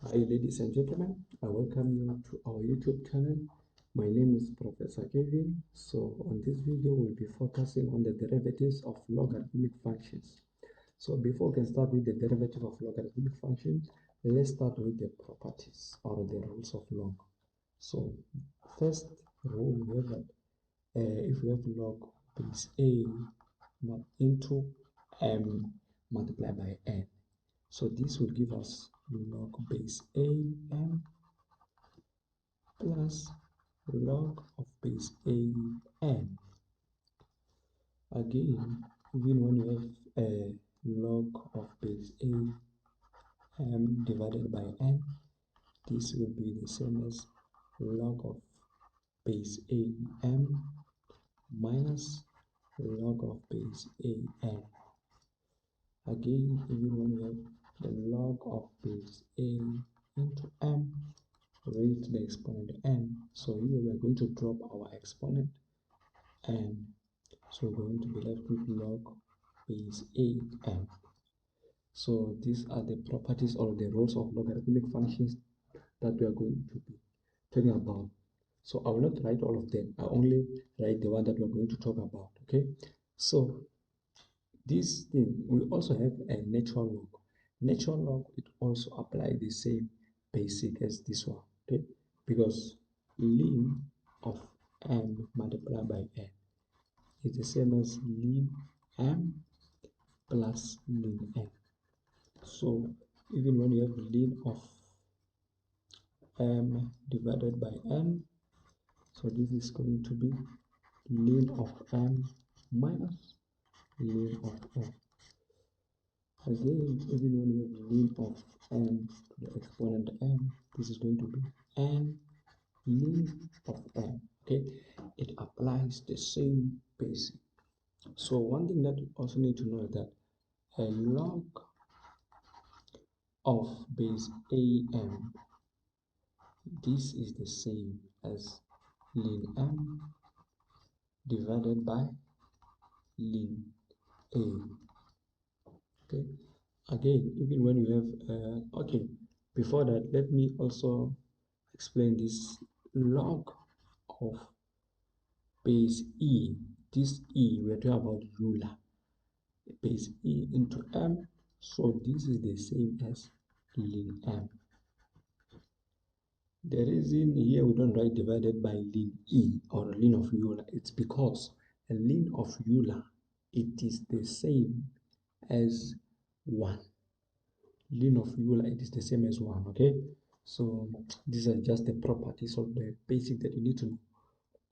Hi ladies and gentlemen, I welcome you to our YouTube channel. My name is Professor Kevin. So on this video we'll be focusing on the derivatives of logarithmic functions. So before we can start with the derivative of logarithmic functions, let's start with the properties or the rules of log. So first rule we have that if we have log base a into m multiplied by n, so this will give us log base am plus log of base an. Again, even when you have a log of base am divided by n, this will be the same as log of base am minus log of base an. Again, even when you have the log of base a into m raised to the exponent n, so here we are going to drop our exponent n, so we're going to be left with log base an. So these are the properties or the rules of logarithmic functions that we are going to be talking about. So I will not write all of them, I only write the one that we're going to talk about. Okay, so this thing, we also have a natural log. Natural log, it also applies the same basic as this one. Okay, because ln of m multiplied by n is the same as ln m plus ln n. So even when you have ln of m divided by n, so this is going to be ln of m minus ln of n. Again, even when you have ln of m to the exponent n, this is going to be n ln of n. Okay, it applies the same basic. So one thing that you also need to know is that a log of base am, this is the same as ln m divided by ln a. Okay, again, even when you have okay, before that, let me also explain this log of base e. This e, we're talking about Euler, base e into m, so this is the same as ln m. The reason here we don't write divided by ln e or ln of Euler, it's because a ln of Euler, it is the same as 1. Ln of Euler, it is the same as 1. Okay, so these are just the properties of the basic that you need to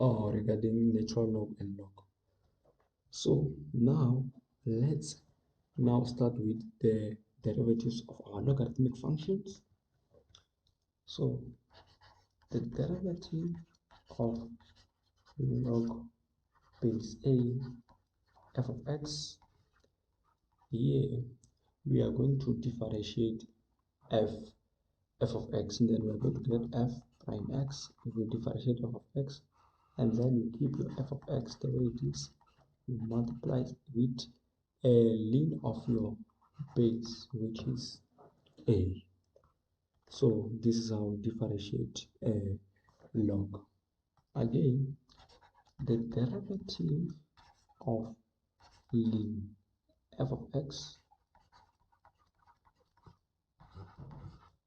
know regarding natural log and log. So now let's start with the derivatives of our logarithmic functions. So the derivative of log base a f of x, here we are going to differentiate f of x, and then we are going to get f prime x. If you differentiate f of x, and then you keep your f of x the way it is, you multiply it with a ln of your base, which is a. So this is how we differentiate a log. Again, the derivative of ln f of x,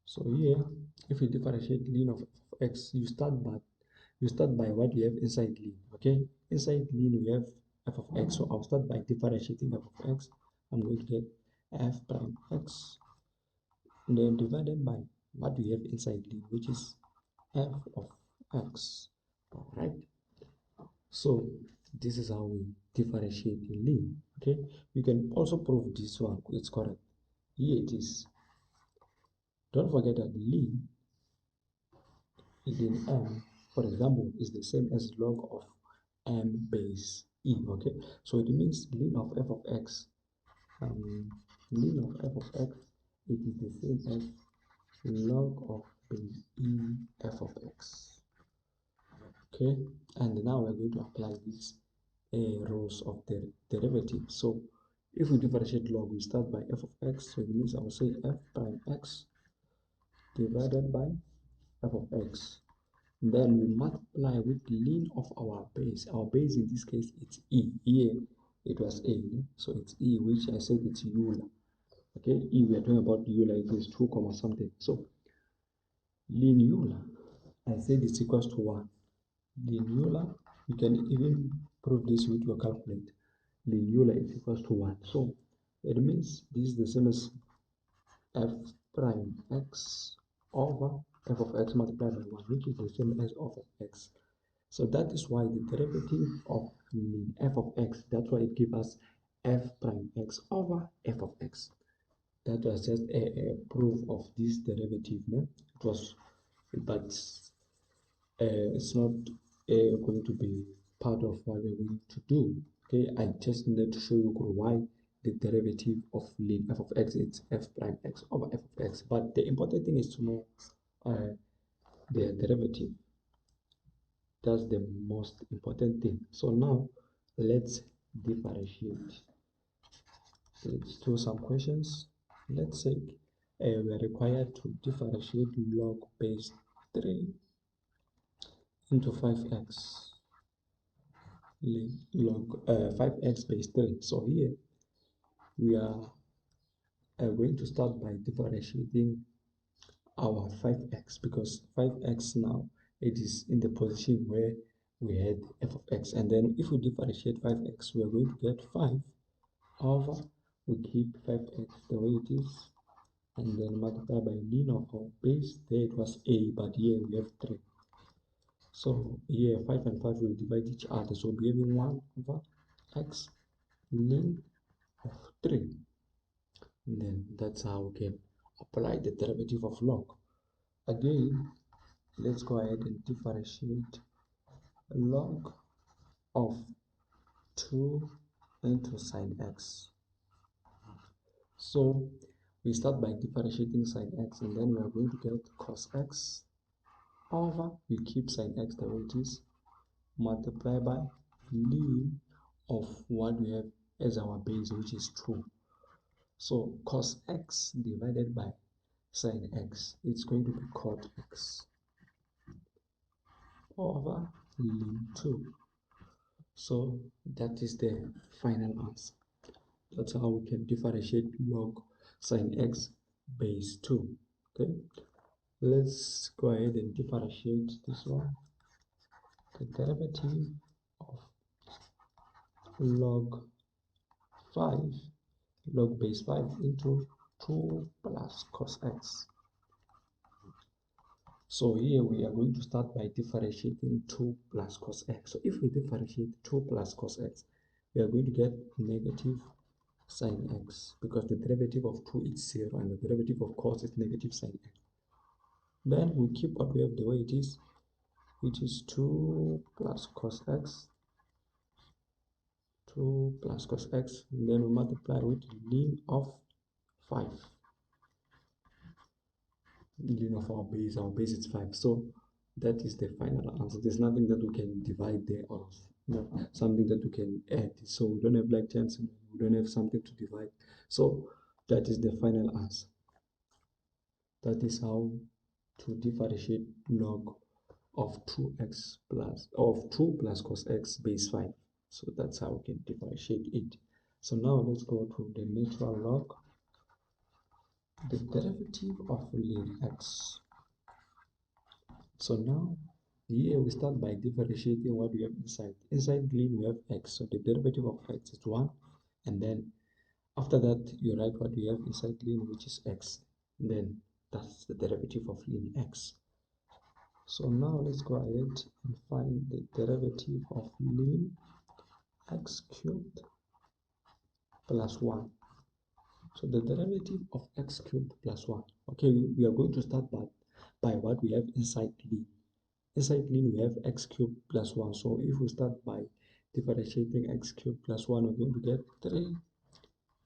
so here if you differentiate ln of x, you start by what you have inside ln. Okay, inside ln we have f of x, so I'll start by differentiating f of x. I'm going to get f prime x, and then divided by what we have inside ln, which is f of x. All right, so this is how we differentiate ln. Okay, you can also prove this one, it's correct. Here it is. Don't forget that ln m, for example, is the same as log of m base e. Okay, so it means ln of f of x, ln of f of x, it is the same as log of base e f of x. Okay, and now we're going to apply these rules of the derivative. So if we differentiate log, we start by f of x, so it means I will say f prime x divided by f of x. Then we multiply with ln of our base. Our base in this case it's e. Here it was a, so it's e, which I said it's Euler. Okay, e we are talking about Euler, it is 2 comma something. So ln Euler, I said it's equals to 1. Ln Euler, you can even prove this with your calculator. Ln Euler is equals to 1. So it means this is the same as f prime x over f of x multiplied by 1, which is the same as f of x. So that is why the derivative of f of x, that's why it gives us f prime x over f of x. That was just a proof of this derivative. No? It was, but it's not going to be part of what we're going to do. Okay, I just need to show you why the derivative of ln f of x is f prime x over f of x. But the important thing is to know the derivative. That's the most important thing. So now let's differentiate. Let's do some questions. Let's say we are required to differentiate log base 3 into 5x log 5x base 3. So here we are going to start by differentiating our 5x, because 5x now it is in the position where we had f of x, and then if we differentiate 5x, we are going to get 5 over, we keep 5x the way it is, and then multiply by ln of our base. There it was a, but here we have 3. So here 5 and 5 will divide each other, so we'll be having 1 over x ln of 3. And then that's how we can apply the derivative of log. Again, let's go ahead and differentiate log of 2 into sine x. So we start by differentiating sine x, and then we are going to get cos x over, we keep sine x the way it is, multiply by ln of what we have as our base, which is 2. So cos x divided by sine x, it's going to be cot x over ln 2. So that is the final answer. That's how we can differentiate log sine x base 2. Okay, let's go ahead and differentiate this one. The derivative of log 5, log base 5 into 2 plus cos x. So here we are going to start by differentiating 2 plus cos x. So if we differentiate 2 plus cos x, we are going to get negative sine x, because the derivative of 2 is 0 and the derivative of cos is negative sine x. Then we keep what we have the way it is, which is 2 plus cos x, 2 plus cos x, and then we multiply with ln of 5. Ln of our base is 5. So that is the final answer. There's nothing that we can divide there, or something that we can add. So we don't have like chance, we don't have something to divide. So that is the final answer. That is how to differentiate log of 2x plus of 2 plus cos x base 5. So that's how we can differentiate it. So now let's go to the natural log. The derivative of ln x. So now here we start by differentiating what we have inside. Inside ln we have x, so the derivative of x is 1, and then after that you write what we have inside ln, which is x. Then that's the derivative of ln x. So now let's go ahead and find the derivative of ln x cubed plus 1. So the derivative of x cubed plus 1. Okay, we are going to start by what we have inside ln. Inside ln we have x cubed plus 1. So if we start by differentiating x cubed plus 1, we're going to get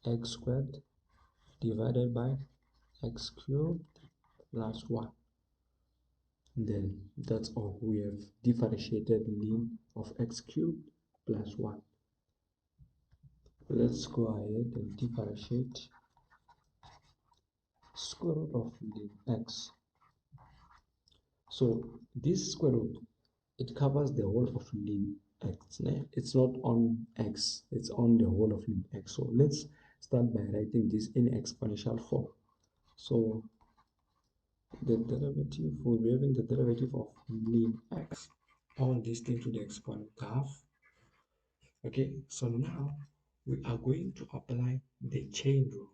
3x squared divided by x cubed plus 1. Then that's all. We have differentiated ln of x cubed plus 1. Let's go ahead and differentiate square root of ln x. So this square root, it covers the whole of lim x. It's not on x, it's on the whole of lim x. So let's start by writing this in exponential form. So the derivative, we'll be having the derivative of lim x, all this thing to the exponent half. Okay, so now we are going to apply the chain rule.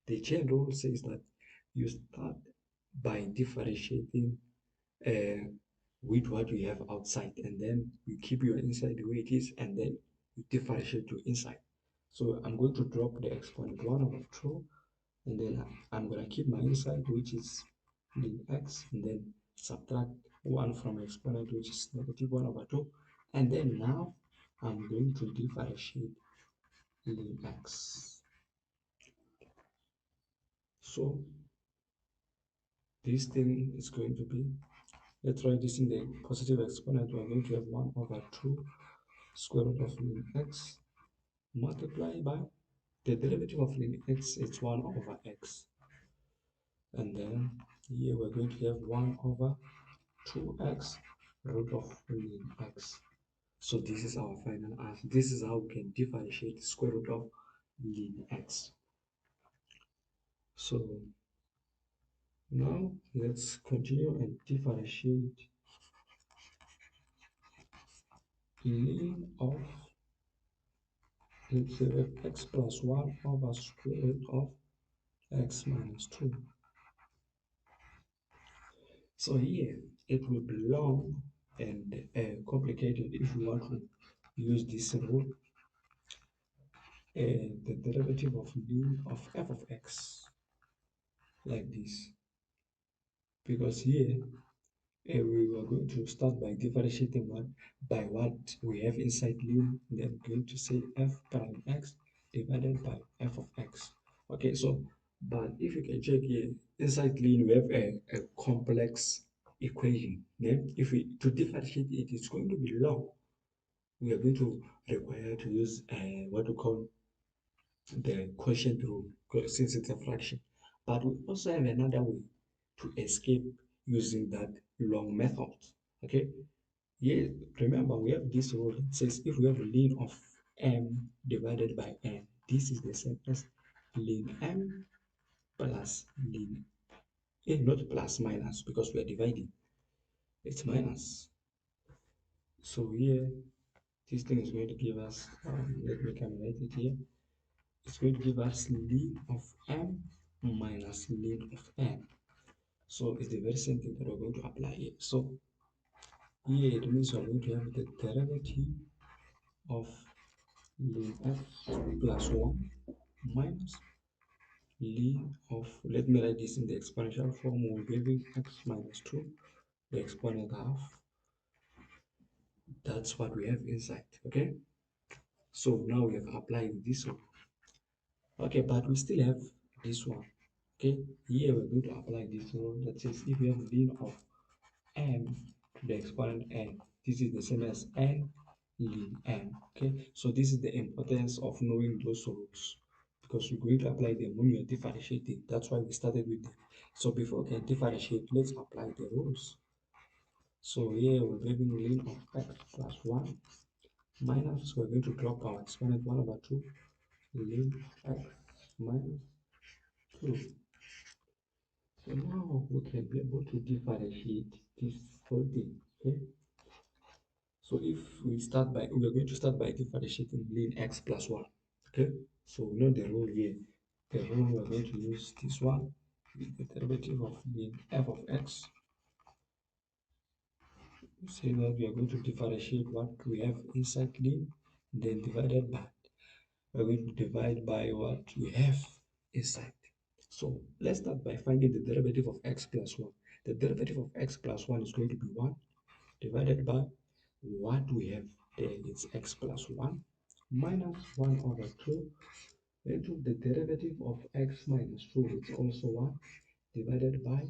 The chain rule says that you start by differentiating uh, with what you have outside, and then you keep your inside the way it is, and then you differentiate your inside. So I'm going to drop the exponent 1 over 2, and then I'm going to keep my inside, which is lim x, and then subtract 1 from exponent, which is negative 1 over 2, and then now I'm going to differentiate lim x. So this thing is going to be, let's write this in the positive exponent. We're going to have 1 over 2 square root of lim x multiplied by the derivative of lim x, it's 1 over x. And then here we're going to have 1 over 2x root of lim x. So this is our final answer. This is how we can differentiate the square root of lim x. So now let's continue and differentiate lim of, let's say, x plus 1 over square root of x minus 2. So here it will be long and complicated if you want to use this rule. The derivative of lim of f of x like this, because here we were going to start by differentiating by what we have inside lim, then going to say f prime x divided by f of x. Okay, so but if you can check here inside lim we have a complex equation. Then if we to differentiate it, it's going to be long. We are going to require to use what we call the quotient rule, since it's a fraction. But we also have another way to escape using that long method. Okay, yeah, remember we have this rule that says if we have lim of m divided by n, this is the same as lim m plus lim a, not plus, minus, because we are dividing, it's minus. So here this thing is going to give us, let me come write it here, it's going to give us lim of m minus lim of n. So it's the very same thing that we're going to apply here. So here it means we're going to have the derivative of lim f plus 1 minus lim of, let me write this in the exponential form, we'll be having x minus 2, the exponent half. That's what we have inside. Okay, so now we have applied this one. Okay, but we still have this one. Okay, here we're going to apply this rule that says if we have lim of m to the exponent n, this is the same as n lim m. Okay, so this is the importance of knowing those rules, because we're going to apply them when you're differentiating. That's why we started with them. So before we can differentiate, let's apply the rules. So here we're having lim of x plus 1 minus, we're going to drop our exponent 1 over 2 lim x minus 2. So now we can be able to differentiate this whole thing. Okay, so if we start by, we are going to start by differentiating lim x plus 1. Okay, so we know the rule here. The rule we are going to use this one with the derivative of lim f of x. We say that we are going to differentiate what we have inside lim, then divided by, we are going to divide by what we have inside. So let's start by finding the derivative of x plus 1. The derivative of x plus 1 is going to be 1 divided by what we have there, it's x plus 1 minus 1 over 2 into the derivative of x minus 2, it's also 1 divided by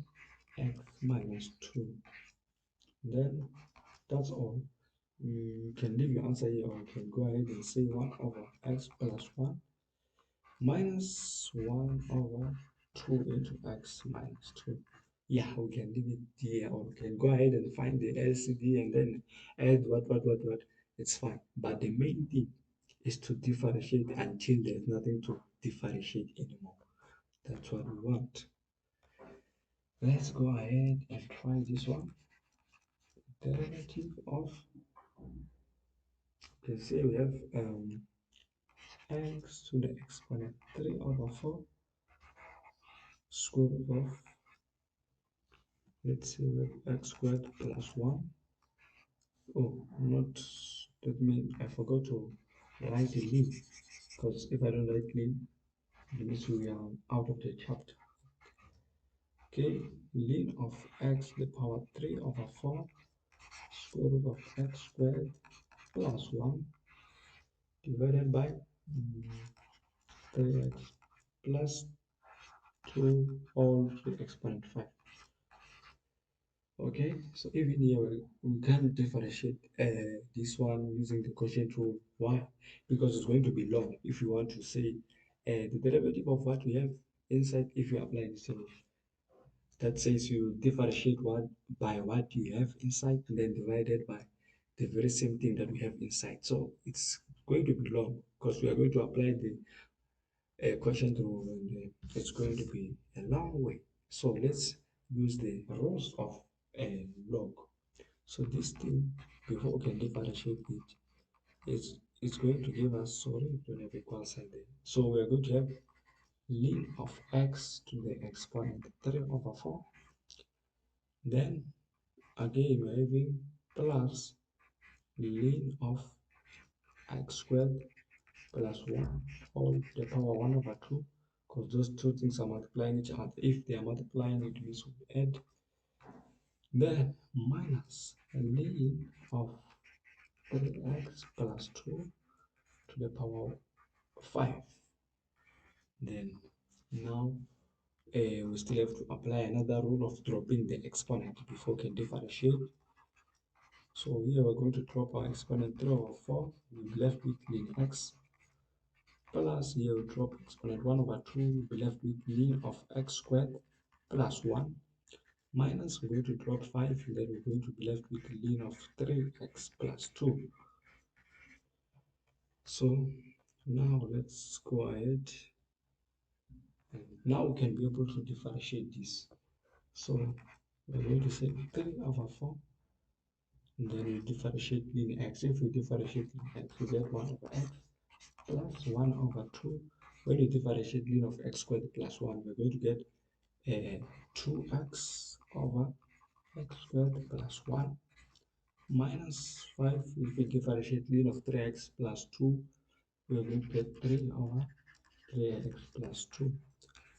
x minus 2. Then that's all. You can leave your answer here, or you can go ahead and say 1 over x plus 1 minus 1 over 2 into x minus 2. Yeah, we can leave it there, or we can go ahead and find the LCD and then add what. It's fine. But the main thing is to differentiate until there's nothing to differentiate anymore. That's what we want. Let's go ahead and try this one. Derivative of, let's say we have x to the exponent 3 over 4 square root of, let's say we have x squared plus 1. Oh, not, that means I forgot to write the link, because if I don't write link, it means we are out of the chapter. Okay, ln of x to the power 3 over 4 square root of x squared plus 1 divided by 3x plus 2 all to the exponent 5. Okay, so even here we can differentiate this one using the quotient rule. Why? Because it's going to be long if you want to say the derivative of what we have inside. If you apply this rule, that says you differentiate what by what you have inside and then divided by the very same thing that we have inside. So it's going to be long because we are going to apply the quotient rule, and it's going to be a long way. So let's use the rules of log. So this thing, before we can differentiate it, it's going to give us, sorry, we don't have equal sign there. So we are going to have ln of x to the exponent 3 over 4. Then again we're having plus ln of x squared plus 1 all to the power 1 over 2, because those two things are multiplying each other. If they are multiplying, it means we add. Then minus ln of 3x plus 2 to the power 5. Then now we still have to apply another rule of dropping the exponent before we can differentiate. So here we're going to drop our exponent 3 over 4. We'll be left with ln x plus, here we drop exponent 1 over 2. We'll be left with ln of x squared plus 1 minus, we're going to drop 5, and then we're going to be left with ln of 3x plus 2. So now let's go ahead, and now we can be able to differentiate this. So we're going to say 3 over 4, and then we differentiate ln x. If we differentiate ln x, we get 1 over x plus 1 over 2. When you differentiate ln of x squared plus 1, we're going to get 2x over x squared plus 1 minus 5. If we differentiate ln of 3x plus 2, we're going to get 3 over 3x plus 2.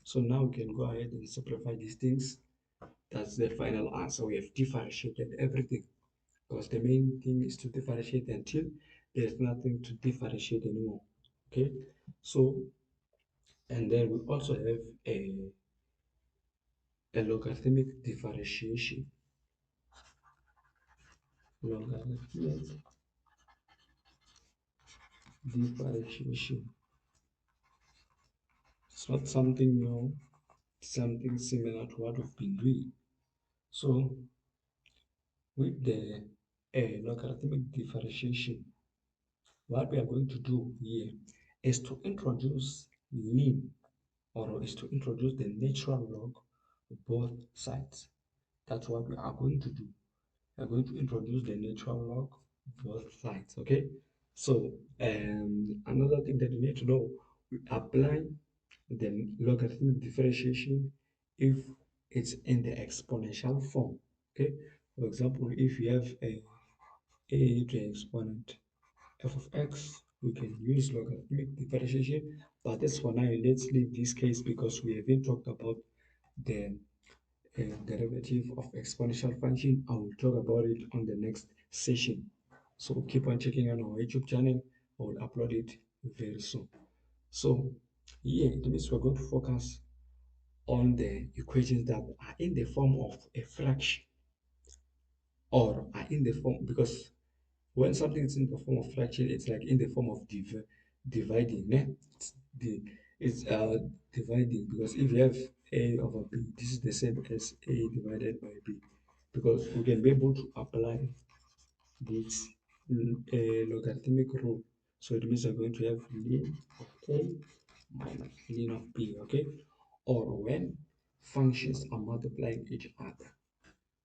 So now we can go ahead and simplify these things. That's the final answer. We have differentiated everything, because the main thing is to differentiate until there's nothing to differentiate anymore. Okay, so and then we also have a logarithmic differentiation. Logarithmic differentiation. It's not something new, something similar to what we've been doing. So with the logarithmic differentiation, what we are going to do here is to introduce ln, or is to introduce the natural log of both sides. That's what we are going to do. We are going to introduce the natural log of both sides. Okay, so another thing that you need to know, we apply the logarithmic differentiation if it's in the exponential form. Okay, for example, if you have a to the exponent f of x, we can use logarithmic differentiation, but that's for now. Let's leave this case because we haven't talked about the derivative of exponential function. I will talk about it on the next session. So keep on checking on our YouTube channel. I will upload it very soon. So here it means we're going to focus on the equations that are in the form of a fraction, or are in the form, because when something is in the form of fraction, it's like in the form of dividing. It's, the, it's dividing, because if you have A over B. This is the same as A divided by B, because we can be able to apply this logarithmic rule. So it means we're going to have ln of A minus ln of B, okay? Or when functions are multiplying each other,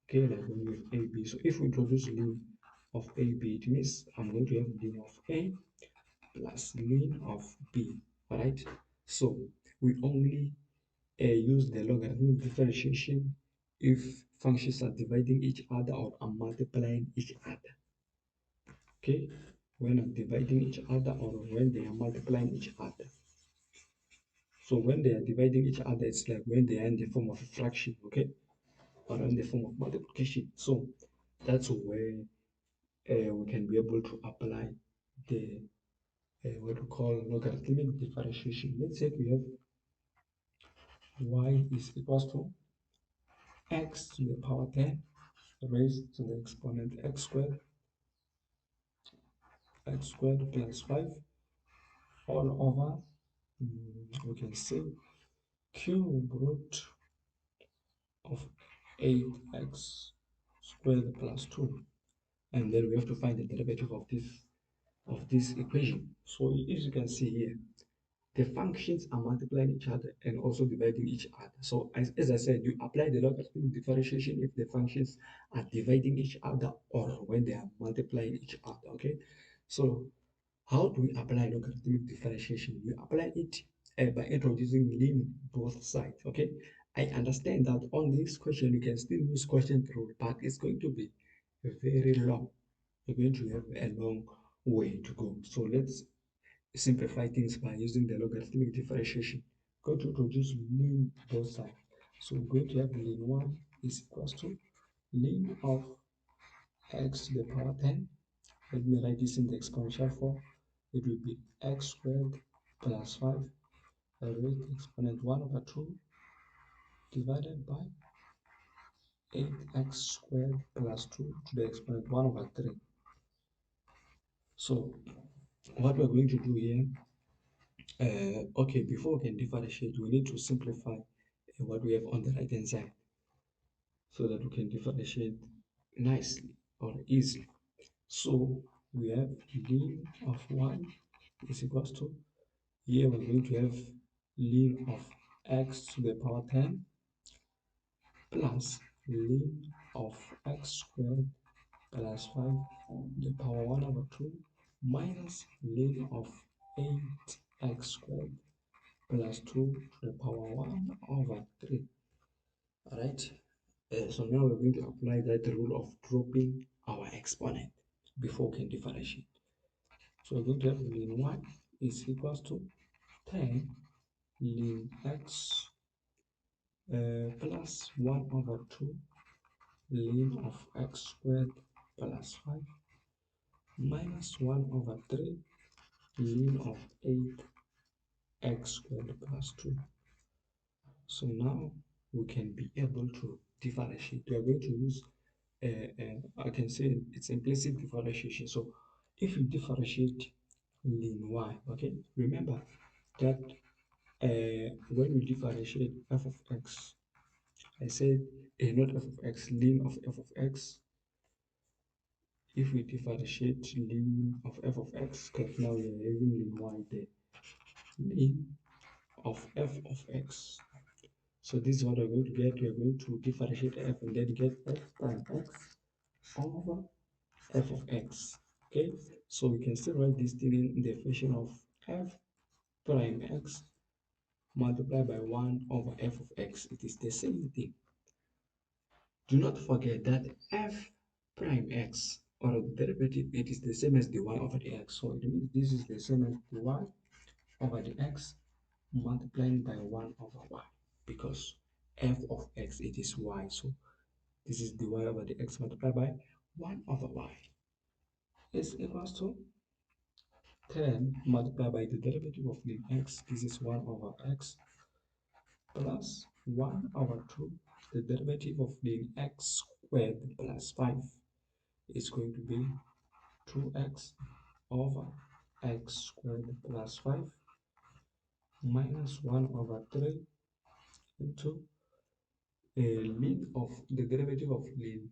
okay, like when we have AB. So if we introduce ln of AB, it means I'm going to have ln of A plus ln of B, alright? So we only use the logarithmic differentiation if functions are dividing each other or are multiplying each other, okay? When are dividing each other or when they are multiplying each other. So when they are dividing each other, it's like when they are in the form of a fraction, okay? Or in the form of multiplication. So that's where we can be able to apply the what we call logarithmic differentiation. Let's say we have y is equals to x to the power 10 raised to the exponent x squared plus 5 all over, we can say cube root of 8x squared plus 2, and then we have to find the derivative of this equation. So as you can see here, the functions are multiplying each other and also dividing each other. So as I said, you apply the logarithmic differentiation if the functions are dividing each other or when they are multiplying each other, okay? So how do we apply logarithmic differentiation? We apply it by introducing ln both sides, okay? I understand that on this question you can still use quotient rule, but it's going to be very long. You're going to have a long way to go. So let's simplify things by using the logarithmic differentiation. Going to introduce ln both sides. So we're going to have ln 1 is equals to ln of x to the power 10. Let me write this in the exponential form. It will be x squared plus 5 raised to exponent 1 over 2 divided by 8x squared plus 2 to the exponent 1 over 3. So what we're going to do here, okay, before we can differentiate, we need to simplify what we have on the right hand side so that we can differentiate nicely or easily. So we have ln of 1 is equals to, here we're going to have ln of x to the power 10 plus ln of x squared plus 5 to the power 1 over 2 minus ln of 8x squared plus 2 to the power 1 over 3. Alright, so now we're going to apply that rule of dropping our exponent before we can differentiate. So we're going to have ln 1 is equals to 10 ln x plus 1 over 2 ln of x squared plus 5 minus 1 over 3 ln of 8x squared plus 2. So now we can be able to differentiate. We are going to use, I can say it's implicit differentiation. So if you differentiate ln y, okay, remember that when we differentiate f of x, I said not f of x, ln of f of x. If we differentiate ln of f of x, because now we are having ln y there, ln of f of x. So this is what we're going to get. We're going to differentiate f and then get f prime x over f of x. Okay, so we can still write this thing in the fashion of f prime x multiplied by 1 over f of x. It is the same thing. Do not forget that f prime x, or the derivative, it is the same as the y over the x. So it means this is the same as the y over the x multiplying by 1 over y, because f of x, it is y. So this is the y over the x multiplied by 1 over y is equals to 10 multiplied by the derivative of ln x. This is 1 over x plus 1 over 2. The derivative of ln x squared plus 5 is going to be 2x over x squared plus 5 minus 1 over 3 into ln of the derivative of ln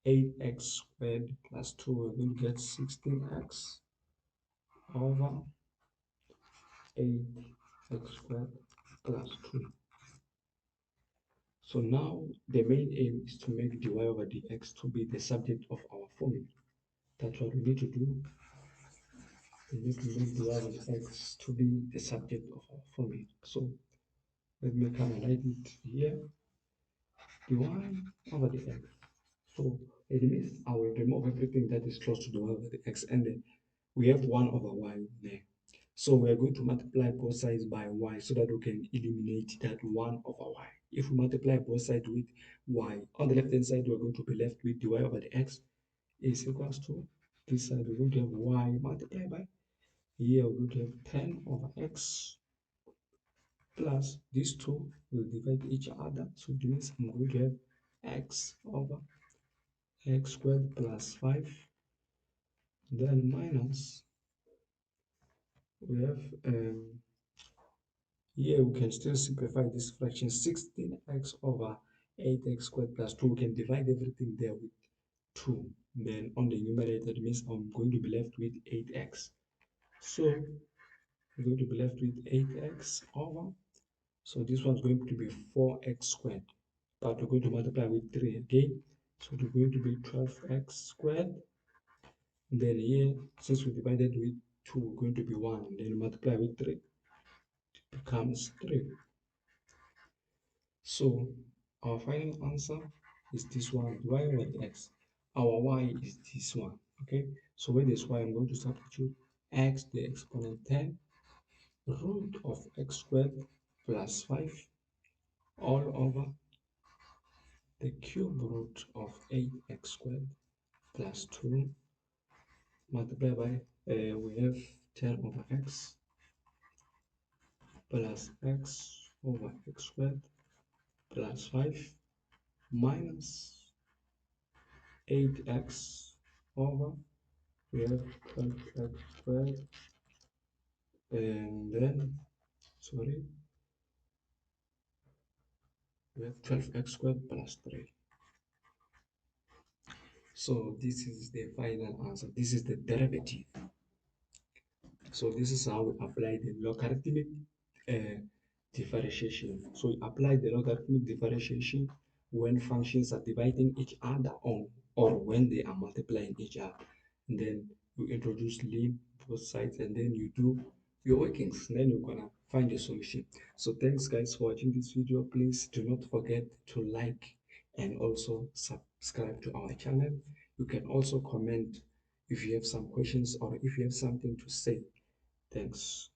8x squared plus 2, we're going to get 16x over 8x squared plus 2. So now the main aim is to make dy over dx to be the subject of our formula. That's what we need to do. We need to make dy over dx to be the subject of our formula. So let me come and write it here. Dy over dx. So it means I will remove everything that is close to dy over dx, and then we have 1 over y there. So we are going to multiply both sides by y so that we can eliminate that 1 over y. If we multiply both sides with y, on the left hand side, we're going to be left with dy over the x is equals to this side, we're going to have y multiplied by, here we're going to have 10 over x plus these two will divide each other. So this means I'm going to have x over x squared plus 5, then minus, we have here we can still simplify this fraction, 16x over 8x squared plus 2. We can divide everything there with 2. Then on the numerator, it means I'm going to be left with 8x. So we're going to be left with 8x over, so this one's going to be 4x squared. But we're going to multiply with 3 again. So it's going to be 12x squared. And then here, since we divided with 2, we're going to be 1. And then multiply with 3. It becomes 3. So our final answer is this one, y over x. Our y is this one, okay? So with this y, I'm going to substitute x, the exponent 10, root of x squared plus 5, all over the cube root of 8x squared plus 2, multiplied by, we have 10 over x plus x over x squared plus 5 minus 8x over, we have 12x squared, and then, sorry, we have 12x squared plus 3. So this is the final answer. This is the derivative. So this is how we apply the logarithmic uh, differentiation. So we apply the logarithmic differentiation when functions are dividing each other on, or when they are multiplying each other. And then you introduce lim both sides, and then you do your workings. And then you're gonna find the solution. So thanks guys for watching this video. Please do not forget to like and also subscribe to our channel. You can also comment if you have some questions or if you have something to say. Thanks.